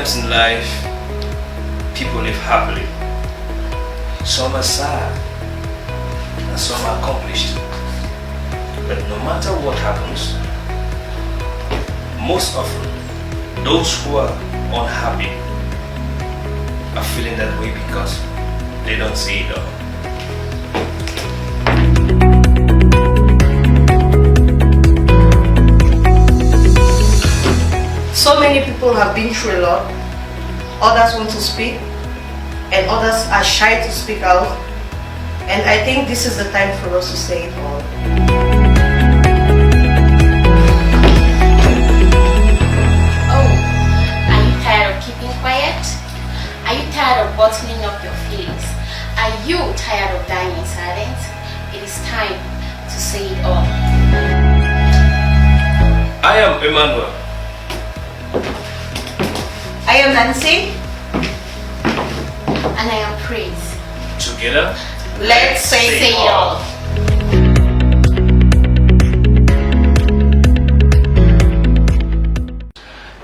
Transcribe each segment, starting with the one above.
Sometimes in life, people live happily. Some are sad, and some are accomplished. But no matter what happens, most often, those who are unhappy are feeling that way because they don't see it all. So many people have been through a lot. Others want to speak, and others are shy to speak out. And I think this is the time for us to say it all. Oh, are you tired of keeping quiet? Are you tired of bottling up your feelings? Are you tired of dying in silence? It is time to say it all. I am Emmanuel. I am Nancy. And I am Praise. Together, Let's say Say it all.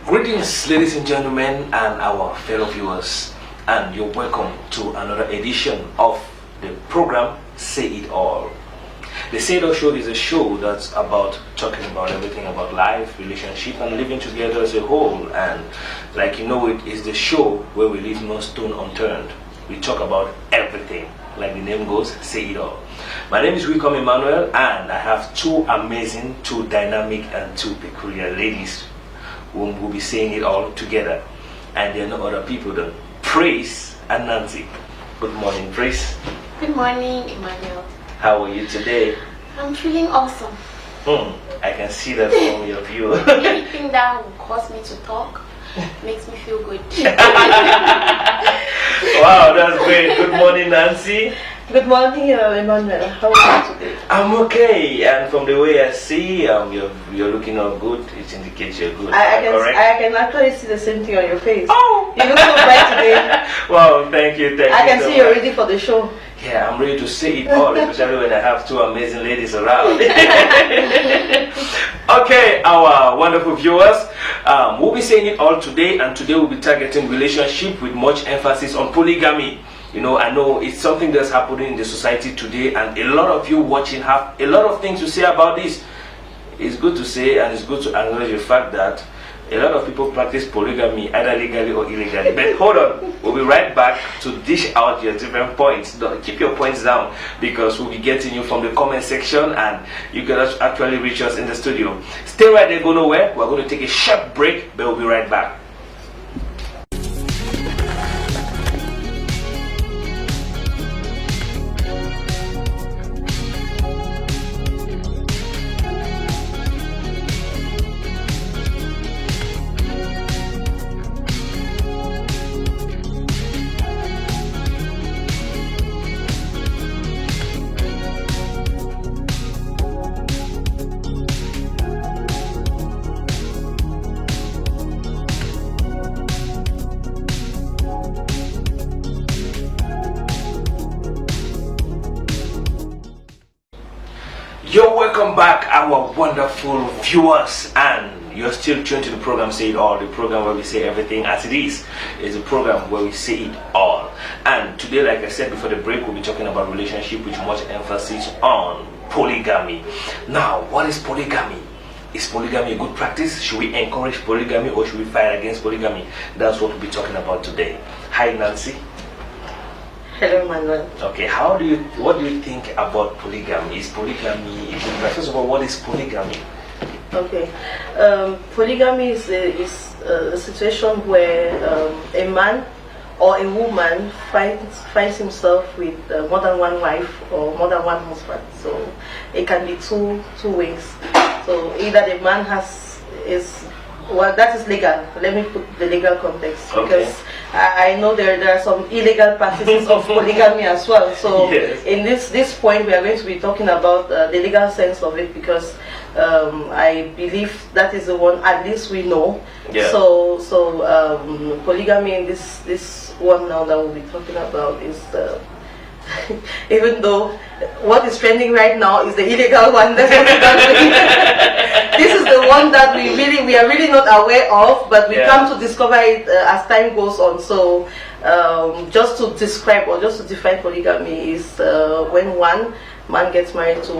Greetings, ladies and gentlemen, and our fellow viewers, and you're welcome to another edition of the program Say It All. The Say It All show is a show that's about talking about everything about life, relationship, and living together as a whole. And like you know, it is the show where we leave no stone unturned. We talk about everything, like the name goes, Say It All. My name is Wicom Emmanuel, and I have two amazing, two dynamic, and two peculiar ladies who will be saying it all together. And they're no other people than Praise and Nancy. Good morning, Praise. Good morning, Emmanuel. How are you today? I'm feeling awesome. I can see that from your view. Anything that will cause me to talk makes me feel good. Wow, that's great. Good morning, Nancy. Good morning, Emmanuel. How are you today? I'm okay, and from the way I see, you're looking all good. It indicates you're good. I Correct? can actually see the same thing on your face. Oh! You look so bright today. Wow, thank you. I can so see you're much. ready for the show. Yeah, I'm ready to say it all, especially when I have two amazing ladies around. Okay, our wonderful viewers, we'll be saying it all today, and today we'll be targeting relationship with much emphasis on polygamy. You know, I know it's something that's happening in the society today, and a lot of you watching have a lot of things to say about this. It's good to say, and it's good to acknowledge the fact that a lot of people practice polygamy either legally or illegally. But hold on, we'll be right back to dish out your different points. Keep your points down, because we'll be getting you from the comment section, and you can actually reach us in the studio. Stay right there, go nowhere. We're going to take a short break, but we'll be right back. You're welcome back, our wonderful viewers, and you're still tuned to the program Say It All, the program where we say everything as it is. It's a program where we say it all. And today, like I said before the break, we'll be talking about relationship with much emphasis on polygamy. Now, what is polygamy? Is polygamy a good practice? Should we encourage polygamy, or should we fight against polygamy? That's what we'll be talking about today. Hi, Nancy. Hello, Emmanuel. Okay, what do you think about polygamy? Is polygamy a good practice? First of all, what is polygamy? Okay. Polygamy is a situation where a man or a woman finds himself with more than one wife or more than one husband. So it can be two ways. So either the man that is legal. Let me put the legal context, Okay. because I know there are some illegal practices of polygamy as well. So Yes. in this point, we are going to be talking about the legal sense of it, because I believe that is the one at least we know. Yeah. So polygamy in this one now that we'll be talking about is even though what is trending right now is the illegal one. That's what we're doing. This is the one that that we are really not aware of, but we come to discover it as time goes on. So just to describe or just to define polygamy is when one man gets married to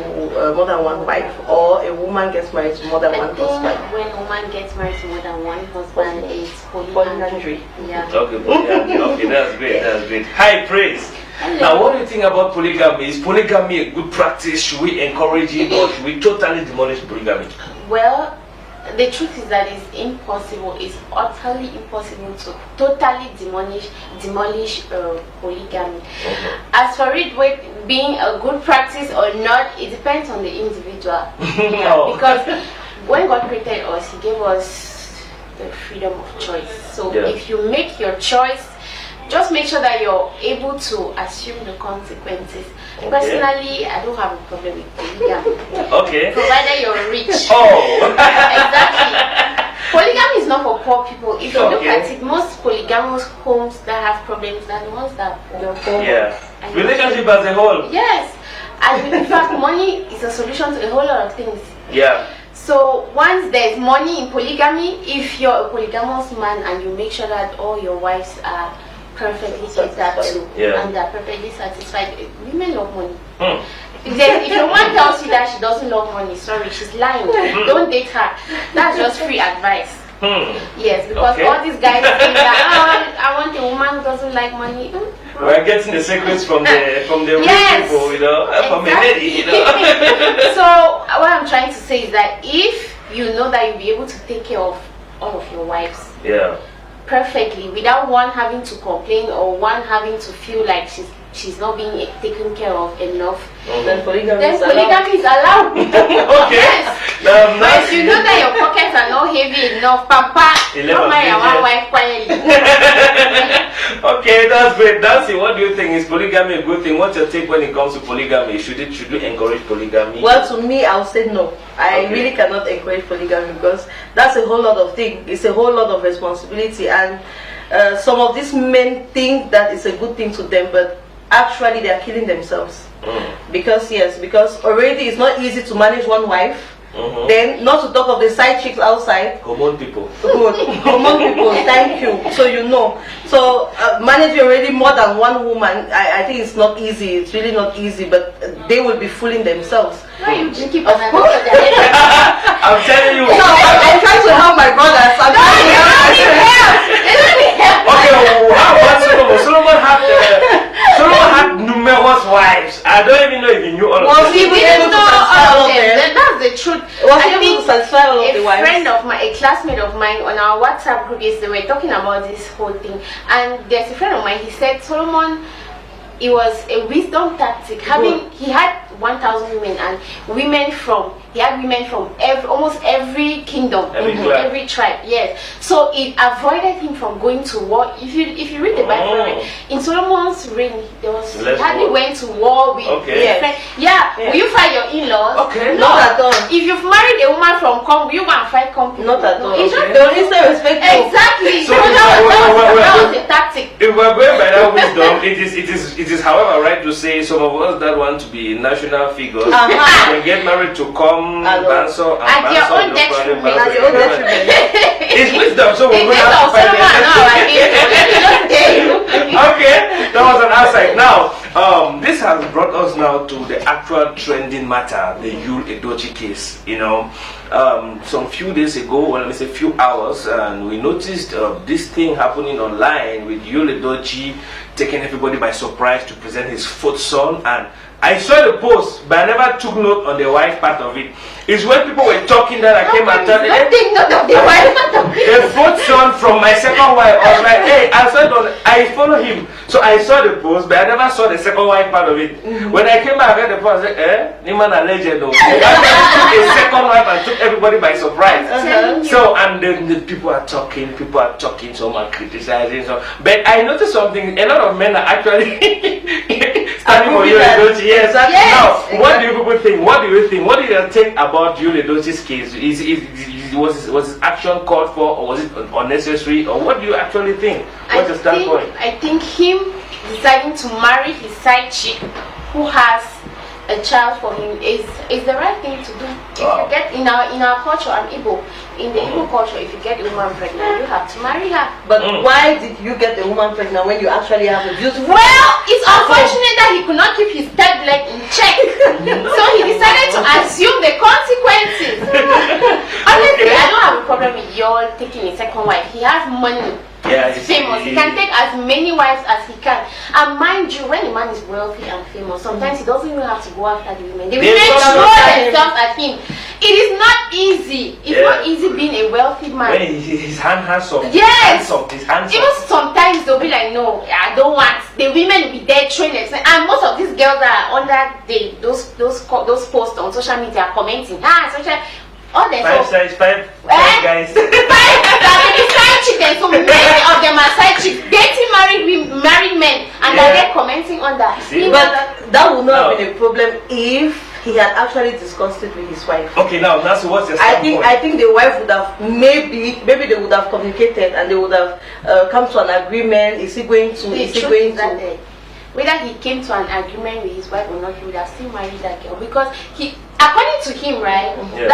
more than one wife, or a woman gets married to more than one husband. When a woman gets married to more than one husband, it's polyandry. Yeah. Okay, okay, that's great. That's great. High praise. Hello. Now, what do you think about polygamy? Is polygamy a good practice? Should we encourage it, or should we totally demolish polygamy? Well, the truth is that it's impossible. It's utterly impossible to totally demolish polygamy. As for it being a good practice or not, it depends on the individual. Because when God created us, He gave us the freedom of choice. So if you make your choice, just make sure that you're able to assume the consequences. Personally, I don't have a problem with polygamy. Okay. Provided you're rich. Oh. Exactly. Polygamy is not for poor people. If you look at it, most polygamous homes that have problems are the ones that are poor. Yeah. Relationship as a whole. Yes. And in fact, money is a solution to a whole lot of things. Yeah. So once there's money in polygamy, if you're a polygamous man and you make sure that all your wives are perfectly catered to and they're perfectly satisfied, women love money. If your man tells you that she doesn't love money, sorry, she's lying. Don't date her. That's just free advice. Yes, because all these guys think that I want a woman who doesn't like money. We're getting the secrets from the rich people, you know, from a lady, you know. So what I'm trying to say is that if you know that you'll be able to take care of all of your wives perfectly without one having to complain or one having to feel like she's not being taken care of enough, then polygamy is allowed. Okay. But if you know that your pockets are not heavy enough, Papa, don't marry one wife quietly. Okay, that's great. Nancy, what do you think? Is polygamy a good thing? What's your take when it comes to polygamy? Should we encourage polygamy? Well, to me, I'll say no. I really cannot encourage polygamy because that's a whole lot of things. It's a whole lot of responsibility, and some of these men think that it's a good thing to them, but actually they are killing themselves. Because already it's not easy to manage one wife. Then, not to talk of the side chicks outside. Hormone people. Good. Hormone people, thank you. So you know. So managing already more than one woman, I think it's not easy. It's really not easy, but they will be fooling themselves. Why are you drinking Of course. I'm telling you. No, I'm trying to help my brothers. I'm trying to help. Okay, how about Solomon? Solomon had numerous wives. I don't even know if he knew all of them. We didn't know all of them. That's the truth. I think a friend of mine, a classmate of mine on our WhatsApp group yesterday, we were talking about this whole thing, and there's a friend of mine, he said Solomon, it was a wisdom tactic. He had 1,000 women, and he had women from almost every kingdom, every tribe. Yes, so it avoided him from going to war. If you read the Bible, in Solomon's reign, he hardly went to war with friends. Will you fight your in-laws? Okay, not at all. If you've married a woman from Congo, you go and fight Congo. Not at all. It's just they only say respectful. Exactly. So that was a tactic. If we're going by that wisdom, it is however right to say some of us that want to be national figures can get married to Banso and at your own detriment. It's wisdom, so we're going to have to find it. Okay, that was an outside. Now, this has brought us now to the actual trending matter, the Yul Edochie case. You know, some few days ago, well, let me say few hours, and we noticed this thing happening online with Yul Edochie taking everybody by surprise to present his fourth son. And I saw the post, but I never took note on the wife part of it. It's when people were talking that I came and told them, take note of the wife part of it. The fourth son from my second wife. I was like, hey, I follow him. So I saw the post, but I never saw the second wife part of it. When I came back, I read the post, I said, Niman a legend. Took a second wife and took everybody by surprise. So, and then the people are talking, some are criticizing. But I noticed something, a lot of men are actually standing for Yul Edochie. Yes. Now, what do you people think? What do you think? What do you think about Yul Edochie's case? Was his action called for, or was it unnecessary, or what do you actually think? What's your standpoint? I think him deciding to marry his side chick, who has a child for him is the right thing to do. If Wow. you get in our culture, I'm Igbo. In the Igbo culture, if you get a woman pregnant, you have to marry her. But why did you get a woman pregnant when you actually have a beautiful? Well, it's unfortunate that he could not keep his third leg in check, so he decided to assume the consequences. Honestly, I don't have a problem with y'all taking a second wife. He has money. Yeah, He's famous. He can take as many wives as he can. And mind you, when a man is wealthy and famous, sometimes he doesn't even have to go after the women. The women throw themselves at him. It is not easy. It's not easy being a wealthy man. When his hand handsome. Yes. His handsome. Even sometimes they'll be like, no, I don't want. The women will be there training. And most of these girls that are under those posts on social media are commenting. All they five guys. Maybe side chicken. So many of them are side chicks dating married men, and they're commenting on that. But that would not have been a problem if he had actually discussed it with his wife. Okay, now that's what's your standpoint? I think the wife would have maybe they would have communicated and they would have come to an agreement. Is he going to? Whether he came to an agreement with his wife or not, he would have still married that girl, because he, according to him, right? Yeah.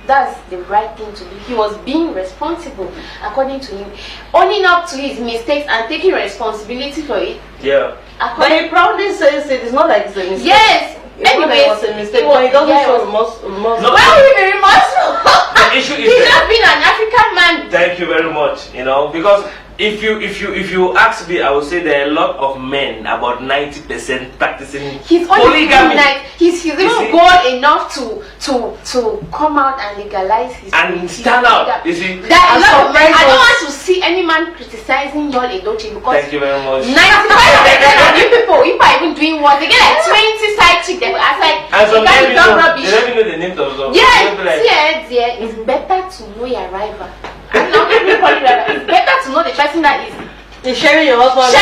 That's the right thing to do. He was being responsible, according to him, owning up to his mistakes and taking responsibility for it. Yeah. But he proudly says it. It's not like it's a mistake. Yes. Anyway, it was a mistake, but he doesn't show remorse. No. Why would he be remorseful? The issue is he's just been an African man. Thank you very much. Because if you ask me, I would say there are a lot of men, about 90% practicing polygamy. He's even bold enough to come out and legalize his and stand out. You see, I don't want to see any man criticizing Yul Edochie, because thank you very much. 95% of you people are even doing what they get, like 20 side chicks. They ask like, you can't talk rubbish. They don't even know the names of them. Yeah, it's better to know your rival. It's better to know the person that is sharing your husband with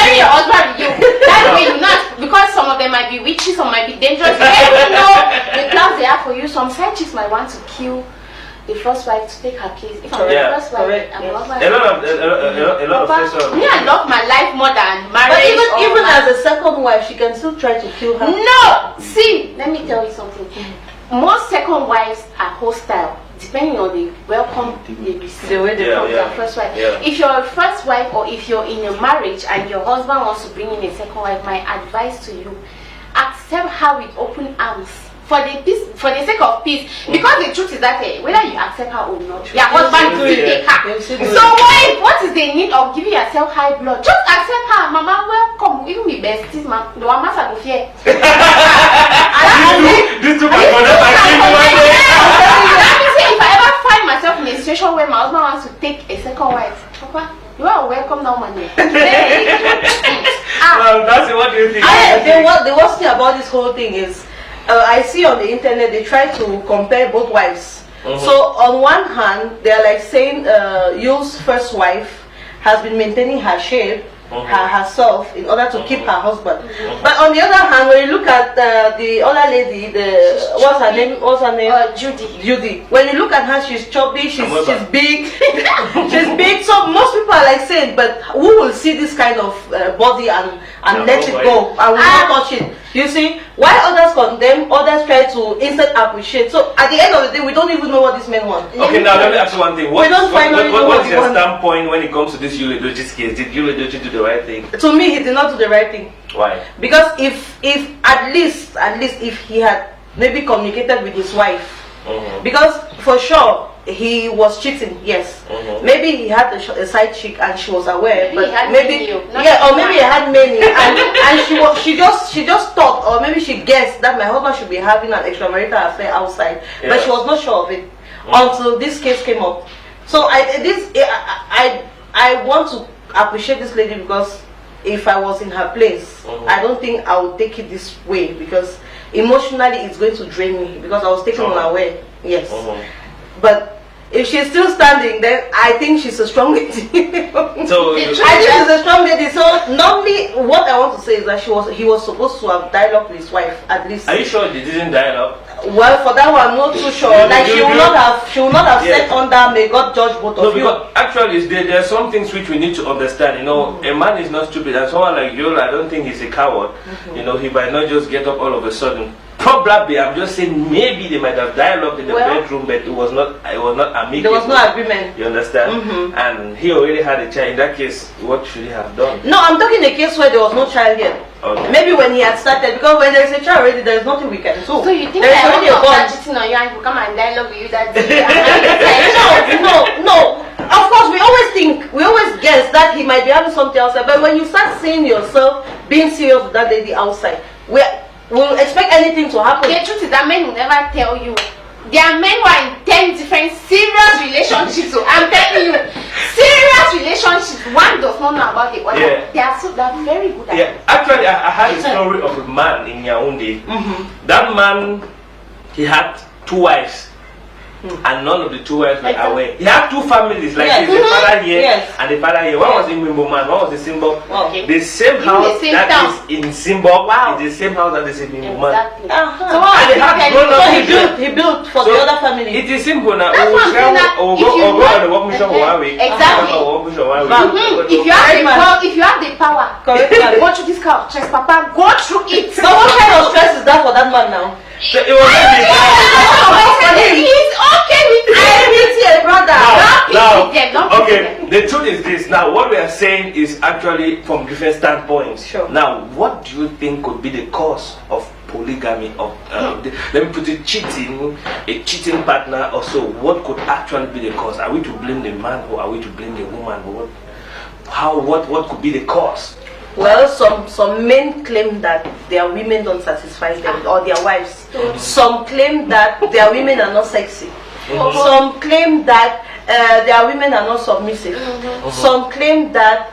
you. That way you not, because some of them might be witches, some might be dangerous. You don't know the plans they have for you. Some side chicks might want to kill the first wife to take her place. If I'm the first wife, I'm not a lot of first. Me, I love my life more than marriage. But even as a second wife, she can still try to kill her. No, see, let me tell you something. Most second wives are hostile, depending on the welcome they receive. The way they come their first wife. Yeah. If you're a first wife, or if you're in a marriage and your husband wants to bring in a second wife, my advice to you, accept her with open arms. For the sake of peace, because the truth is that whether you accept her or not, your husband will take her. So what is the need of giving yourself high blood? Just accept her, Mama. Welcome. Even me besties, ma. Do I must go fear? This took my mother. If I ever find myself in a situation where my husband wants to take a second wife, Papa, you are welcome now, man. Well, that's what do you think? The worst thing about this whole thing is, I see on the internet they try to compare both wives. So on one hand, they're like saying Yul's first wife has been maintaining her shape, herself, in order to keep her husband. But on the other hand, when you look at the other lady, what's her name? Judy. When you look at her, she's chubby, she's big, she's big. So most people are like saying, but who will see this kind of body and let it go and will not touch it? You see, while others condemn, others try to instead appreciate. So at the end of the day, we don't even know what these men want. Okay, now let me ask you one thing. What is your standpoint when it comes to this Yul Edochie's case? Did Yul Edochie do the right thing? To me, he did not do the right thing. Why? Because if at least if he had maybe communicated with his wife, because for sure he was cheating, yes. Maybe he had a side chick and she was aware, but maybe he had many, and she just thought, or maybe she guessed that my husband should be having an extramarital affair outside, but she was not sure of it until this case came up. So I want to appreciate this lady, because if I was in her place, I don't think I would take it this way, because emotionally it's going to drain me, because I was taken unaware. Yes. But if she's still standing, then I think she's a strong lady. So I think she's a strong lady. So normally, what I want to say is that he was supposed to have dialogue with his wife at least. Are you sure they didn't dialogue? Well, for that one, I'm not too sure. Like she will not have said under "May God judge both of you." No, because actually, there are some things which we need to understand. A man is not stupid, and someone like Yul, I don't think he's a coward. He might not just get up all of a sudden Probably, I'm just saying maybe they might have dialogued in the bedroom, but it was not amicable. There was no agreement. You understand? And he already had a child. In that case, what should he have done? No, I'm talking a case where there was no child yet. Okay. Maybe when he had started, because when there's a child already, there's nothing we can do. So you think there's I already a won't bond. start cheating on you and will come and dialogue with you that day? No. Of course, we always guess that he might be having something outside. But when you start seeing yourself being serious with that lady outside, we'll expect anything to happen. The truth is that men will never tell you. There are men who are in 10 different serious relationships. So I'm telling you, serious relationships. One does not know about the other. Yeah. They're very good at it. Actually, I had a story of a man in Yaoundé. That man, he had 2 wives. And none of the 2 wives were aware. He had 2 families, like the father here and the father here. One was in Wimbo man, one was in Simbok. Okay. The same house same that town. is in Simbok is the same house that is in Wimbo man. Exactly. So what And they have grown up he built for the other family. It is simple now. That's what I'm saying, that Or if you go on want- the work mission for 1 week. Exactly. If you have the power, Correct. go through this kind of stress, Papa. Go through it. So what kind of stress is that for that man now? So it was He's okay with Everything, brother. Okay, the truth is this. Now, what we are saying is actually from different standpoints. Sure. Now, what do you think could be the cause of polygamy? Of let me put it, cheating, a cheating partner, or so. What could actually be the cause? Are we to blame the man, or are we to blame the woman? What could be the cause? Well, some men claim that their women don't satisfy them, or their wives. Some claim that their women are not sexy. Some claim that their women are not submissive. Some claim that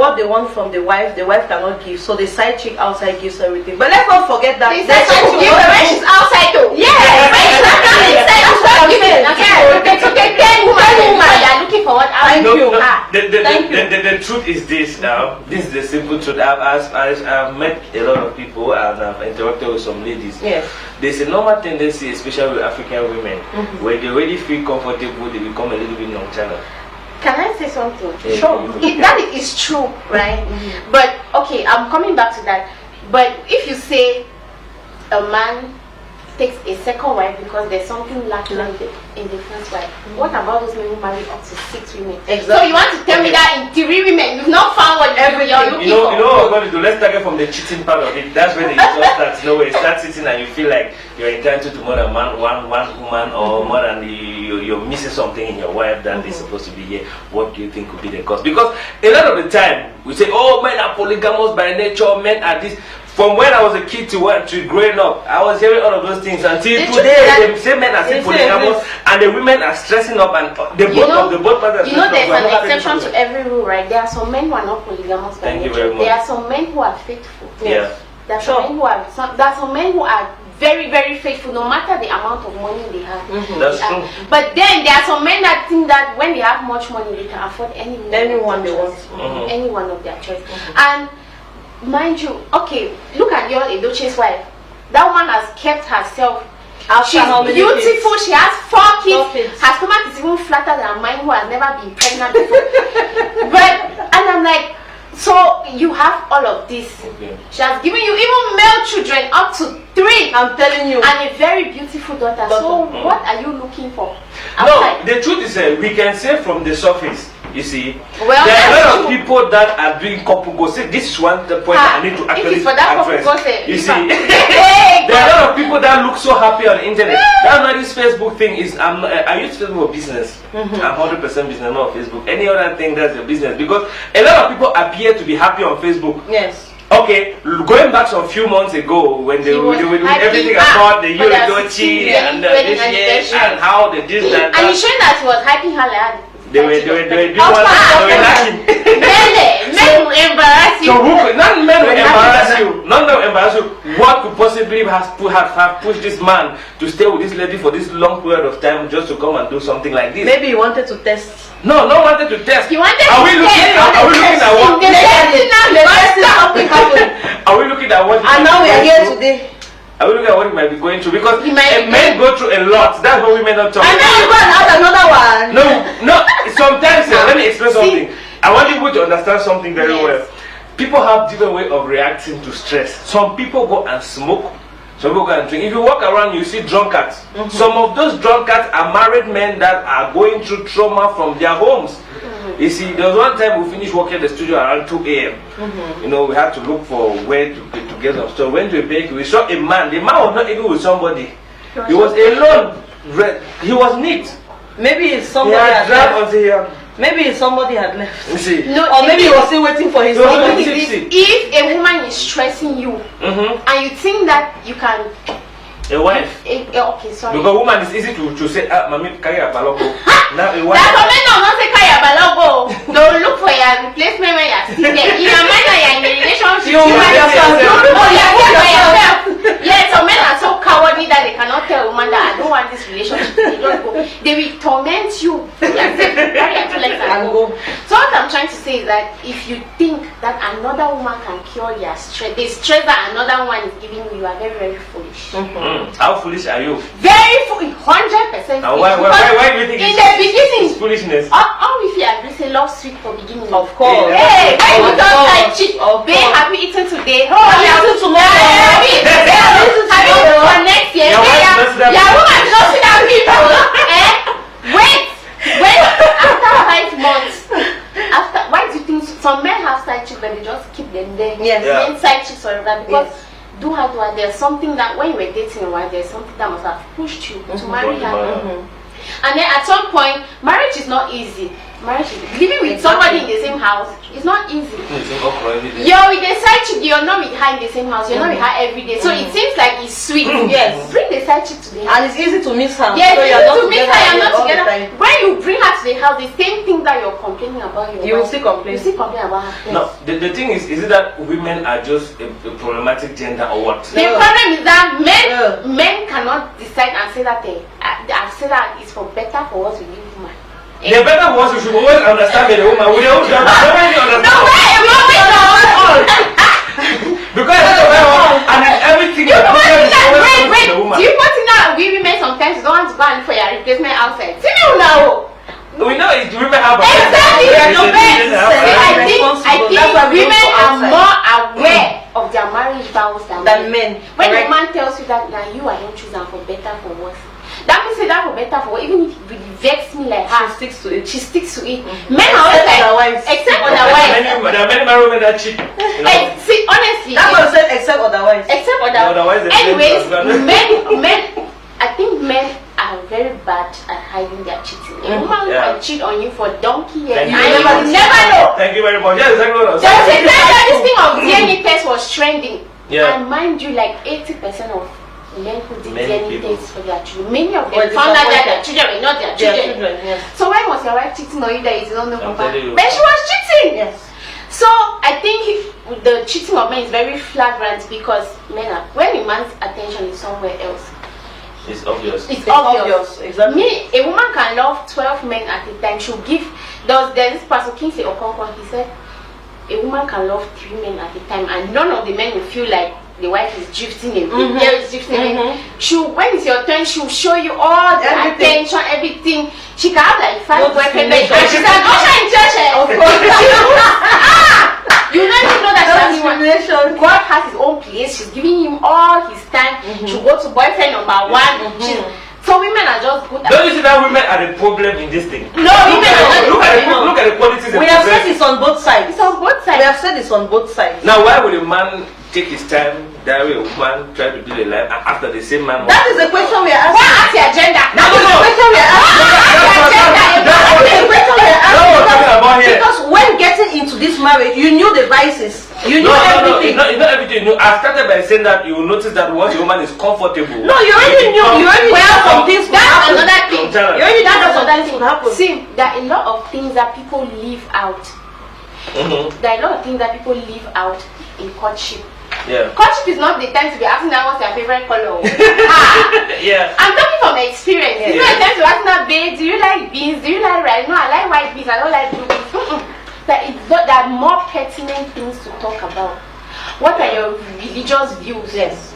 what they want from the wife cannot give. So the side chick outside gives everything. But let's not forget that the side chick give her when she's outside though. The truth is this now. This is the simple truth. I've met a lot of people and I've interacted with some ladies. Yes. There's a normal tendency, especially with African women, where they already feel comfortable, they become a little bit nonchalant. Can I say something? Yeah, Sure. That is true, right? But okay, I'm coming back to that. But if you say a man takes a second wife because there's something lacking in the first wife, what about those men who marry up to 6 women? Exactly. So you want to tell me that in 3 women you've not found what you're looking for? You know what we're going to do? Let's start from the cheating part of it. That's when it just starts. You start sitting and you feel like you're entitled to more than one woman, or more than you're missing something in your wife that is supposed to be here. What do you think could be the cause? Because a lot of the time we say, oh, men are polygamous by nature, men are this. From when I was a kid to growing up, I was hearing all of those things until today. The same men are still polygamous, and the women are stressing up, and both parties. You know, there's an exception to every rule, right? There are some men who are not polygamous by nature. Thank you very much. There are some men who are faithful. Yeah. There are some men who are very, very faithful, no matter the amount of money they have. That's true. But then there are some men that think that when they have much money, they can afford anyone they want, any one of their choice. And mind you, okay, look at your Edochie's wife. That one has kept herself. She's beautiful. She has 4 kids. Her stomach is even flatter than mine, who has never been pregnant before. And I'm like, so you have all of this. She has given you even male children up to 3. I'm telling you, and a very beautiful daughter. So what are you looking for? No, the truth is we can say from the surface. You see, well, there are a lot of people that are doing couple goals. This is one point I need to actually address. You see, there are a lot of people that look so happy on the internet. That's why this Facebook thing is. I use Facebook for business. I'm 100% business, not Facebook. Any other thing that's a business, because a lot of people appear to be happy on Facebook. Yes. Okay, going back some few months ago when they were doing everything about the Edochie and this year and how they did that. And you showing that he was hyping her like they were lacking. Men will embarrass you. So none men will embarrass you. None will embarrass you. What could possibly have pushed this man to stay with this lady for this long period of time just to come and do something like this? Maybe he wanted to test. No wanted to test. He wanted Are we looking at what? Are we looking at what? And now we are here today. I will look at what he might be going through, because men go through a lot. That's what women don't talk about. And then you go and add another one. No. Sometimes, let me explain something. I want people to understand something very well. People have different way of reacting to stress. Some people go and smoke. Some people go and drink. If you walk around, you see drunkards. Some of those drunkards are married men that are going through trauma from their homes. You see, there was one time we finished working at the studio around 2 a.m. You know, we had to look for where to get up. So we went to a bakery. We saw a man. The man was not even with somebody. He was alone. He was neat. Maybe somebody had left. Maybe somebody had left. You see. No, Or maybe he was still waiting for his No, husband. if a woman is stressing you and you think that you can A wife. okay, sorry. Because woman is easy to say, Mami, carry a balogo. Now a wife. That's what men don't say kaya balogo. Don't look for your replacement when you're still there. In your mind, you're in a relationship. You might yourself. Yeah, some men are so cowardly that they cannot tell a woman that I don't want this relationship. They just go. They will torment you. And go. So what I'm trying to say is that if you think that another woman can cure your stress, the stress that another one is giving you, you are very, very foolish. How foolish are you? Very foolish, 100%. Why do you think in the beginning, it's foolishness? All if you agree, say love sweet for beginning. Of course. Hey, when you Of don't course. like cheat, babe, have you eaten today? Oh, Have you eaten tomorrow? Have you eaten for next year? Your wife messed up. Your woman don't see that people. Wait, after 5 months. Why do you think some men have side chicks but they just keep them there? Yes. Yeah. Men side chicks or that because do there's something that when you were dating a while, there's something that must have pushed you to marry her. And then at some point, marriage is not easy. Marriage is living with somebody in the same house is not easy. You're with the side chick, you're not with her in the same house, you're not with her every day. So it seems like it's sweet. Yes. Bring the side chick to the house. And it's easy to miss her. Yes, so you you're need to meet her, you're not all the together. time. When you bring her to the house, the same thing that you're complaining about your You will wife, still complain. You still complain about her. No, the thing is it that women are just a problematic gender or what? The problem is that men cannot decide and say that I say that it's for better for us to live woman. The better ones you should always understand the woman. We don't nobody understand. No way, Because and everything the problem is always coming to the woman. do you think that we women sometimes don't want to go and look for your replacement outside? See me now. We know it's women have a Exactly. I think That's why we don't women go are outside. more aware of their marriage vows than men. When Correct. a man tells you that now you are not choosing for better for worse, that means say that for better for worse, even if it really vex me like her, She sticks to it. she sticks to it. Men are always Except like, otherwise. except otherwise. There are many married women that cheat. You know? See, honestly, That's what I said, except otherwise. except Otherwise they anyways, blame men, I think men are very bad at hiding their cheating. A woman can cheat on you for donkey years. Thank you And very you much. will never know. Thank you very much. Yes, exactly what I was There was a saying. time that this thing of DNA test was trending. Yeah. And mind you, like 80% of men who did Many DNA people. tests for their children, many of them Were found out that disappointed. their children were not their Their children. children, yes. So when was your wife cheating on you that you don't know I'm about? telling you. But she was cheating. Yes. So I think the cheating of men is very flagrant because men are, when a man's attention is somewhere else, It's obvious. it's obvious. Exactly. Me, a woman can love 12 men at a time. She'll give. There's this Pastor Kingsley Okonkwo. He said a woman can love 3 men at a time, and none of the men will feel like the wife is drifting away. The girl is drifting away. When it's your turn, she'll show you all the Everything. attention, everything. She can have like 5 No boyfriends, and discrimination. she's an usher in church. Of course. You don't even know that No she's anyone. discrimination. God has his own place. She's giving him all his time. She'll go to boyfriend number 1. So women are just good at Don't you see that women are the problem in this thing? No, women are not. Look at the qualities We have said it's on both sides. It's on both sides. We have said it's on both sides. Now, why would a man take his time, that way a woman try to build a life after the same man? That is the question we are Why asking. ask your gender? That is the question we are asking. That's what we're talking about here. Because when getting into this marriage, you knew the vices. You knew No, everything. it's not everything. No, I started by saying that you will notice that once a woman is comfortable. No, you already knew. You already knew some things could That's happen. another thing. Sometimes. You already That's knew some another things thing. could happen. See, there are a lot of things that people leave out. There are a lot of things that people leave out in courtship. Yeah. Courtship is not the time to be asking her what's your favorite color. Yeah. I'm talking from experience. It's not a time to ask her, babe, do you like beans? Do you like rice? No, I like white beans. I don't like blue beans. There are more pertinent things to talk about. What are your religious views? Yes.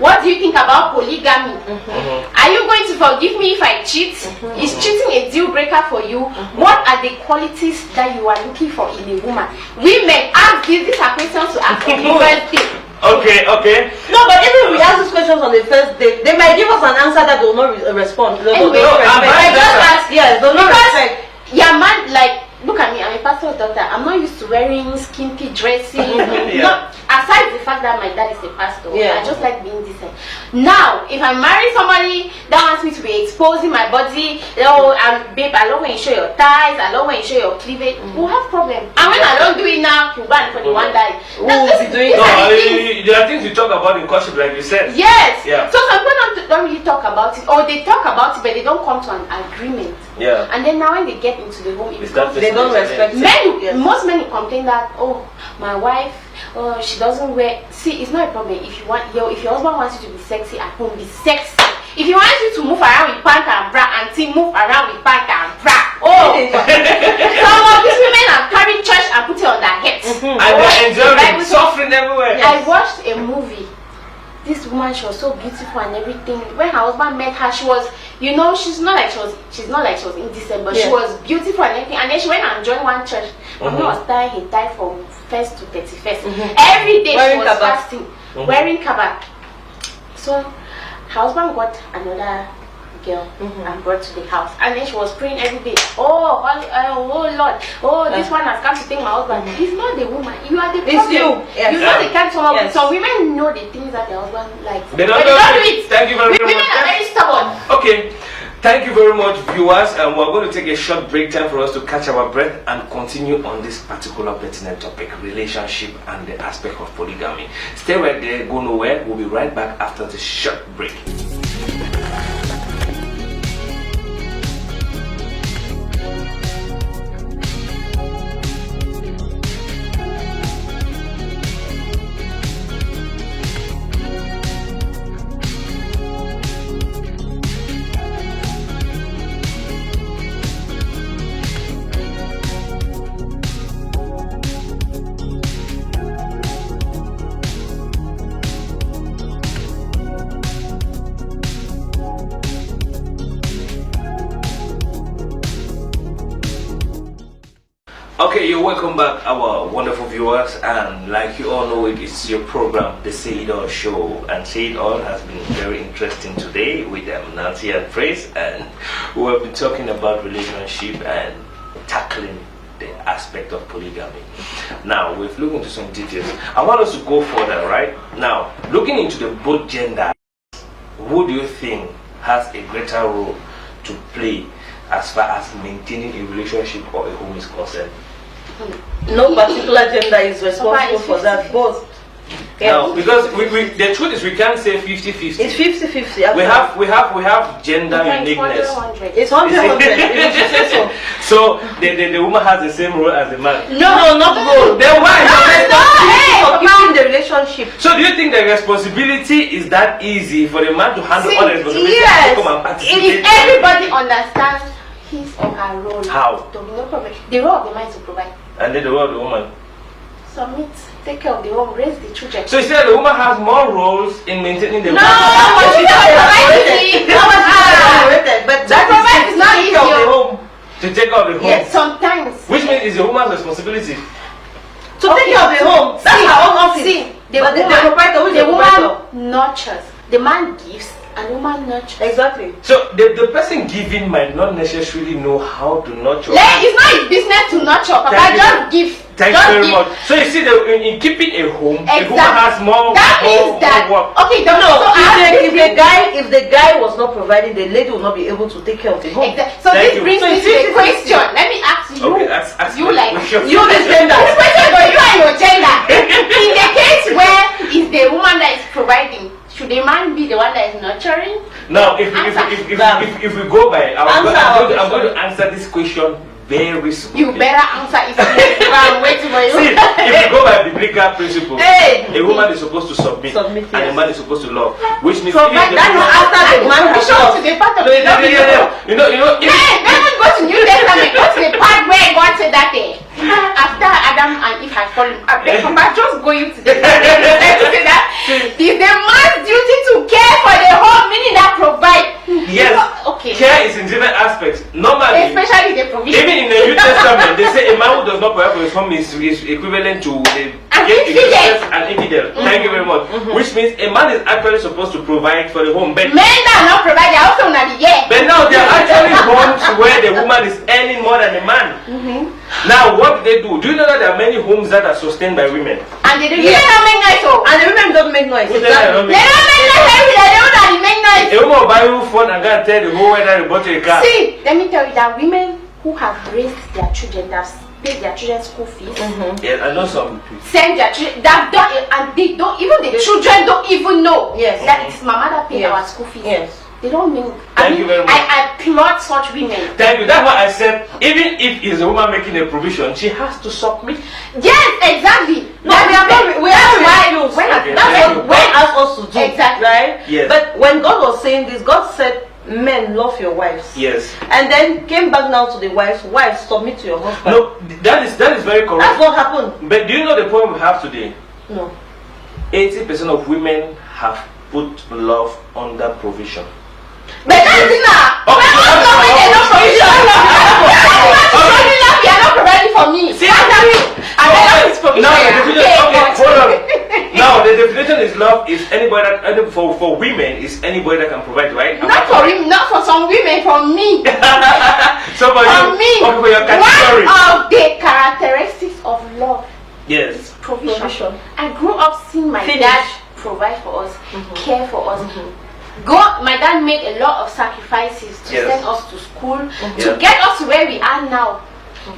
What do you think about polygamy? Are you going to forgive me if I cheat? Is cheating a deal breaker for you? What are the qualities that you are looking for in a woman? Women, ask these are questions to ask on the first day. Okay. No, but even if we ask these questions on the first date, they might give us an answer that they will not respond. They will Anyway, not respect. I just asked. Yes, they will not Because respect. yeah, man, like, look at me, I'm a pastor's daughter. I'm not used to wearing skimpy dressing. Yeah. Not, aside the fact that my dad is a pastor, Yeah. I just like being decent. Now, if I marry somebody that wants me to be exposing my body, babe, I love when you show your thighs, I love when you show your cleavage, we'll have problem. And when I don't do it now, you ban for the one that We'll be doing No, are the things. there are things you talk about in courtship, like you said. Yes. Yeah. So some people don't really talk about it, or they talk about it, but they don't come to an agreement. Yeah. And then now when they get into the home, it Is that becomes- They don't respect it. Men, Yes. most men complain that, oh, my wife, she doesn't wear. See, it's not a problem if you want if your husband wants you to be sexy at home, be sexy. If he wants you to move around with pant and bra, auntie, move around with pant and bra. Oh, some of these women have carried trash and put it on their heads. And they're enjoying Bible- suffering everywhere. I watched a movie. This woman, she was so beautiful and everything. When her husband met her, she was, she's not like she was indecent, but she Yeah. was beautiful and everything. And then she went and joined one church. Mommy was tying her tie from 1st to 31st. Every day Wearing she was kaba. fasting, wearing kaba. So her husband got another girl and brought to the house, and then she was praying every day. Oh Lord, this one has come to take my husband. It's not the woman, you are the It's problem. you. Yes. You know the kind of someone. Yes. Some women know the things that their husband likes. They don't But know do it. it. Thank you very Women much. are very stubborn. Okay, thank you very much, viewers. And we're going to take a short break time for us to catch our breath and continue on this particular pertinent topic, relationship and the aspect of polygamy. Stay right there, go nowhere. We'll be right back after this short break. Okay, you're welcome back, our wonderful viewers, and like you all know, it's your program, the Say It All Show, and Say It All has been very interesting today with Nancy and Praise, and we have been talking about relationship and tackling the aspect of polygamy. Now, we've looked into some details. I want us to go further, right? Now, looking into the both genders, who do you think has a greater role to play as far as maintaining a relationship or a home is concerned? No particular gender is responsible for that. Both. Now, because the truth is we can't say 50-50. It's 50-50. We have gender uniqueness. It's 100. If you say so. So the woman has the same role as the man. No, not role. Then why? For keeping the relationship. So do you think the responsibility is that easy for the man to handle all the responsibility Yes. to come and participate? If everybody understands his or her role, How? there'll be no problem. The role of the man is to provide. And then the role of the woman. Submit, take care of the home, raise the children. So you say the woman has more roles in maintaining the No, woman. but she doesn't provide. But That provide is not take care of the easy. home. To take care of the home. Yes, sometimes. Which means it's the woman's responsibility. To take care of the home. That's her own office. See, the But the woman, proprietor, who is the the proprietor? woman nurtures. The man gives, and the woman nurtures. Exactly. So the person giving might not necessarily know how to nurture. It's not his business to nurture. Papa, Thank you. just give. Thank just you very give. much. So you see, in keeping a home, the Exactly. woman has more. That means more that. work. Okay, don't No, so if the guy was not providing, the lady will not be able to take care of the home. Exactly. So Thank this you. brings me to the question. Let me ask you. Okay, ask you me. like Sure. You this gender. this question for you and your gender. In the case where it's the woman that is providing, should the man be the one that is nurturing? Now, if we go by, I'm going to answer this question very smoothly. You better answer it. I'm waiting for you. See, if we go by biblical principles, Hey! a woman is supposed to submit, Submit, and a yes. man is supposed to love, which means Provide. That's not after the man has Show to love. the part of No, the love. you know, Hey, don't go to New Testament. Go to the part where God said that day. After Adam and Eve had fallen, I beg Papa, just go into the to say that it's the man's duty to care for the home, meaning that provide. yes, Okay. care is in different aspects. Normally, Especially the provision. even in the New Testament, they say a man who does not provide for his home is equivalent to the against infidel. Christians and infidel. Thank you very much. Which means a man is actually supposed to provide for the home, but Men that are not provided are also not the year. but now there are actually homes where the woman is earning more than the man. Now what do they do? Do you know that there are many homes that are sustained by women? And they don't make noise. Oh. And the women don't make noise. Who tell you they don't They make- don't make noise every day. They don't make noise. A woman will buy you phone and go and tell the whole world that they bought you a car. See, let me tell you that women who have raised their children, that have paid their children's school fees, Yeah, I know some. send their children, that done it, and they don't even the children don't even know Yes. that it's my mother paid Yes. our school fees. Yes. They don't mean. Thank you very much. I applaud such women. Thank you. That's why I said, even if it's a woman making a provision, she has to submit. Yes, exactly. No, we are not. We have refused. When Okay, That's thank what you. God asked us to do. Exactly. Right? Yes. But when God was saying this, God said, men, love your wives. Yes. And then came back now to the wives. Wives, submit to your husband. No, that is very correct. That's what happened. But do you know the problem we have today? No. 80% of women have put love under provision. But that's it now. Oh, When I'm not making no provision. You are not providing for me. See, That's how it. And then that is provision. Now the definition, okay, but- hold on. Now the definition is love is anybody that for women is anybody that can provide, right? Not for him, not for some women, for me. So for For you, me, okay, for your category. one of the characteristics of love Yes. is provision. Provision. I grew up seeing my Finish. dad provide for us, care for us. My dad made a lot of sacrifices to Yes. send us to school, to Yeah. get us to where we are now.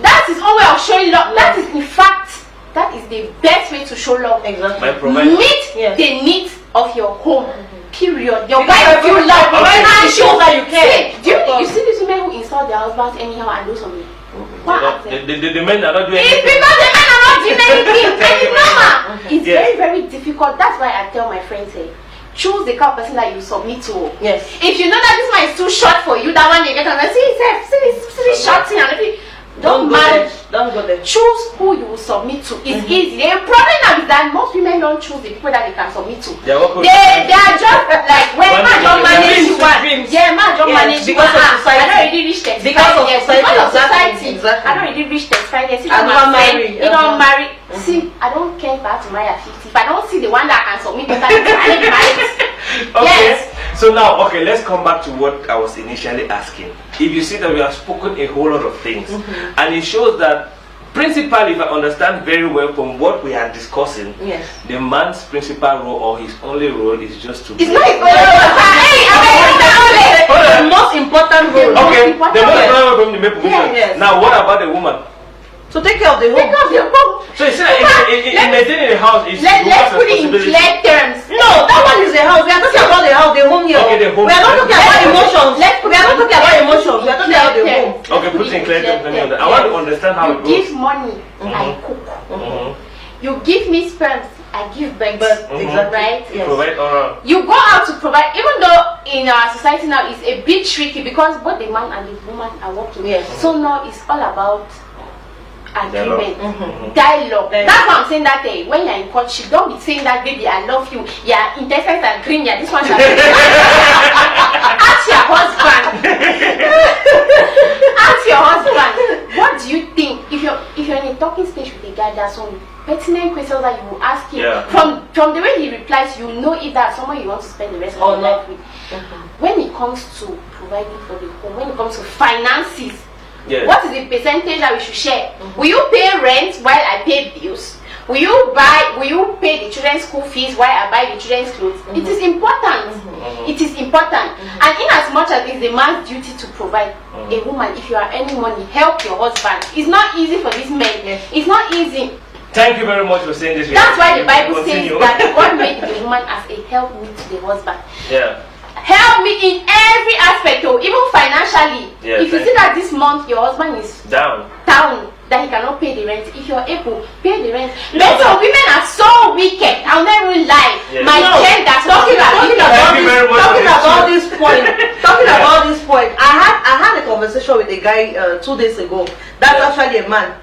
That is one way of showing love. That is, in fact, that is the best way to show love. Exactly. My provider. Meet Yes. the needs of your home. Period. Your Because wife you you're love. providing And it shows that you care. See, do Of course. you see these women who insult their husbands anyhow and do something? What happened? The men are not doing It's anything. because the men are not doing anything, and it's normal. It's Yes. very, very difficult. That's why I tell my friends, hey, choose the kind of person that you submit to. Yes. If you know that this one is too short for you, that one you get on the see this short thing and everything. Don't go marry. there. Don't go there. Choose who you will submit to. It's easy. The problem now is that most women don't choose the people that they can submit to. They are working- They are just like when One man thing, don't they are manage doing one. dreams. Yeah, man don't Yes, manage because one. of society. I don't already reach 35 Because of years. society, Because of exactly, society. exactly. I don't already reach 35 years. And my not friend, marry, you don't marry. See, I don't care if I have to marry at 50. If I don't see the one that can submit better than me, I need to marry. Okay. Yes. So now, okay, let's come back to what I was initially asking. If you see that we have spoken a whole lot of things, and it shows that, principally, if I understand very well from what we are discussing, Yes. the man's principal role or his only role is just to. It's not his hey, I The most important role. Okay, the most Yes. important role from the make provision. Yes. Mean. Now, what about the woman? To take care of the Take home. off your phone. So you see, that in maintaining the house is Let's woman's put it in responsibility. clear terms. No, that one is the house. We are talking about the house, the home here. Okay, the home. We are not talking about emotions. Let's We are not talking about emotions. We are talking about the home. Okay, put it in clear terms. Let me understand. I want to understand how You it give goes. money, I cook. You give me sperms, I give birth. Exactly. Right? Yes. Provide oral. You go out to provide, even though in our society now it's a bit tricky because both the man and the woman are working. Yes. So now it's all about agreement, Dialogue. dialogue. Dialogue. That's why I'm saying that day when you're in courtship, don't be saying that baby I love you. Yeah, intestines are green. Yeah, this one's are green. Ask your husband. Ask your husband. What do you think if you're in a talking stage with a guy? There's some pertinent questions that you will ask him. Yeah. From the way he replies, you know if that's someone you want to spend the rest of Or your not. life with. When it comes to providing for the home, when it comes to finances, Yes. what is the percentage that we should share? Will you pay rent while I pay bills? Will you pay the children's school fees while I buy the children's clothes? It is important. It is important. And in as much as it's the man's duty to provide, a woman, if you are earning money, help your husband. It's not easy for these men. Yes. It's not easy. Thank you very much for saying this. That's why the Bible Continue. says that God made the woman as a helpmeet to the husband. Yeah. Help me in every aspect, oh, even financially. Yeah, If you see that this month your husband is Down. down, that he cannot pay the rent, if you're able, pay the rent. No, But but- some women are so wicked. I'll never lie. Yes. My No, gender talking about Thank you very much for this point. Talking about this point. I had a conversation with a guy 2 days ago. That's Yeah. actually a man.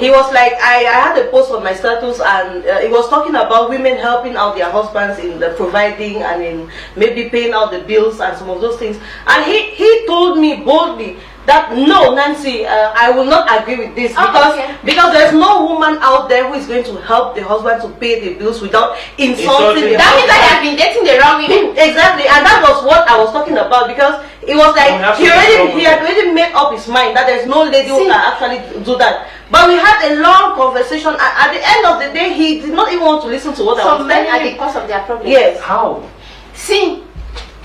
He was like, I had a post on my status, and he was talking about women helping out their husbands in the providing and in maybe paying out the bills and some of those things. And he told me boldly that no, Nancy, I will not agree with this because there's no woman out there who is going to help the husband to pay the bills without insulting the That husband. means that they have been dating the wrong women. Exactly, and that was what I was talking about, because it was like he had already made up his mind that there's no lady who can actually do that. But we had a long conversation. At the end of the day, he did not even want to listen to what I was Some men telling are the him. cause of their problems. Yes. How? See,